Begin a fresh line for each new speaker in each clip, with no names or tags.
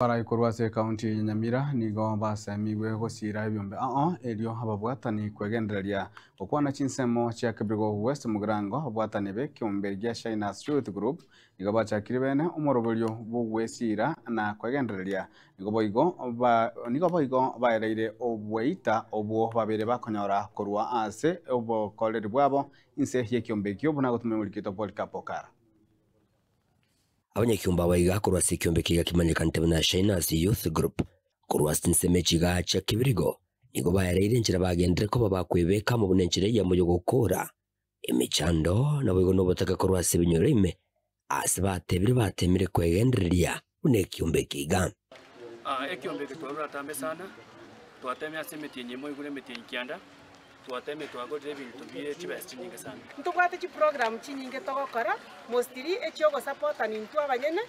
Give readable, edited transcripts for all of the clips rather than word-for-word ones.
Para ikorwa se county Nyamira nigo basemiwe gusira ebyombe elio ababwatani kwegendereria okwana chinsemo cia Kibirigo West Mugirango abwatani be kiombe gia Shiners Youth Group nigo bachakire bene umorobolio bugwesira na kwegendereria nigo boigo baereire obweita obwo babere bakonyora korwa ase obokoreri bwabo inse hie kiombe kio buna gutume mulikito Polkapokara.
Abanyakiumba baiga kurwa se kiombe kiga kimanyikante na Shiners Youth Group kurwa sinseme chiga cha Kibirigo nigo baereire njira bagendere ko babakwebeka mu bunenjire ya muyo gukora imichando na bwigo no botaka kurwa se binyorime ase batebire batemire kwegendereria une kiombe kiga
ekiombe kitoro tambe sana twatemya semeti nyemo igure meti kianda twateme twagorire ibintu bye chibesti nyinge sana
ntubwate chi program chinyinge togokora mostly ekyogo support ni ntu abanyene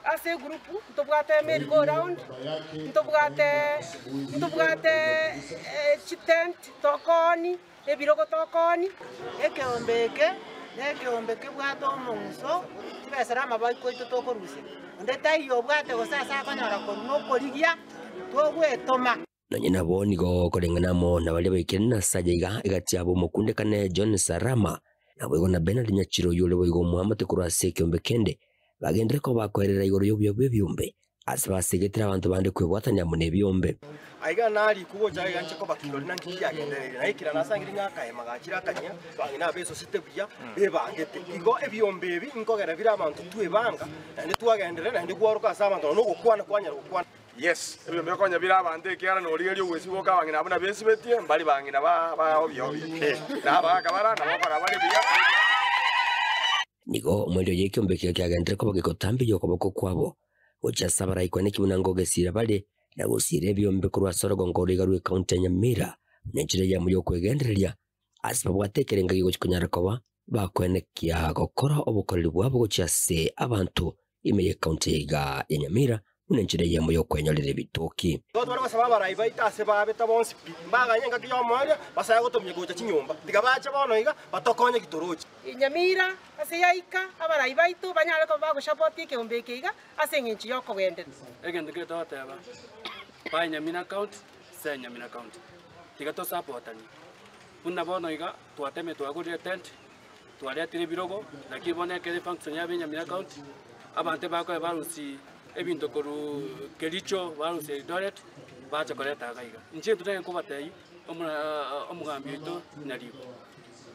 ase group ntubwate merry go round ntubwate chitent tokoni ebirogo tokoni
ekiombe bwate omonso tibesera amabai koito tokoruse ndetayo bwate gosasa akonyora konokorigia togwetoma
nanye nabo nigo korenganamo na bali baikene na sajaiga igatiabo mukunde kane John Sarama na bwigo na Bernard Nyachiro yule bwigo muhamate kurase kiombe kende bagendere ko bakwerera igoro yobyo byombe asibasegetera abantu bande kwebwatanya mu nebyombe
aiga nali kubo jaye ganche ko bakirori nanki yagenderere naikira nasangiri ngaka magakira kanya bangina beso sitebya bebangete igo ebyombe ebi inkogera bira abantu twebanga ndi twagenderera ndi gwaruka asaba abantu no gukwana kwanya gukwana.
Yes, ebyombe konya bira abande kiara no liyo wesi boka bangina abana besi betie mbali bangina ba obyo na bakabara na bakora bali bya
nigo umwelyo yekiombe kiagendere ko bagikotambi yokoboko kwabo ocha sabara ikwane kibunango gesira bale na gusire ebyombe kurwa sorogo ngorigarwe county Nyamira nenjire ya muyo kwegendereria asibabwatekerenga gigo chikunyara koba bakwenekia gokora obukoreri bwabo gochase abantu imeye county ya Nyamira nenjire ya muyo kwenyorera bitoki
twara basaba barayiba itase babeta bonsi baganye ngakiyo mwana basaya gotomye gocha chinyumba digabacha bono iga batokonye gitorochi
Nyamira ase yaika abarayiba itu banyale ko bagushapoti kiombe kiga ase nginchi yoko gende
egende ke toteba pa Nyamira county se Nyamira county tigato supportani buna bono iga twateme twagurire tent twaletire birogo nakibone ke function ya Nyamira county abante bako barusi ebintu koru Kericho barusi Doret bacha koleta gaiga nje tutenge kubatei omugambi ito nalibo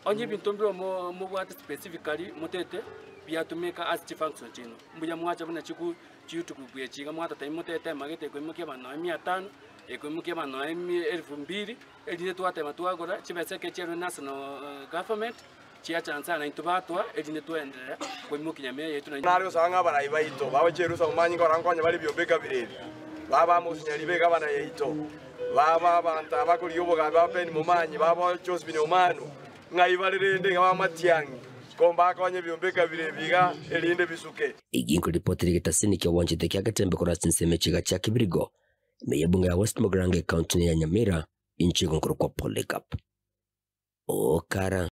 onye bintu mbiro mo bwate specifically mutete byatumika as function chino mbuya mwacha buna chiku YouTube bwechiga mwata time mutete magete ko imuke bana 500 ekomuke bana 2000 edine twatema twagora chibeseke chero national government chia chansa na intubatwa edine tuendelea ko imuke nyame yetu na
nari usanga barayiba ito baba cherusa umanyi ngora nkonya bali byombeka birebi baba musinyali beka bana yeito baba banta bakuri yoboga bapeni mumanyi baba Josephine Omano ngaibalirende ngabamatiangi komba konye byombeka birebiga elinde bisuke
iginko ripoti rigitasini kya wanjite kya gatembe kora sinseme chiga cha Kibirigo meyebunga ya West Mugirango county ya Nyamira inchigo ngoro kwa Polkap okara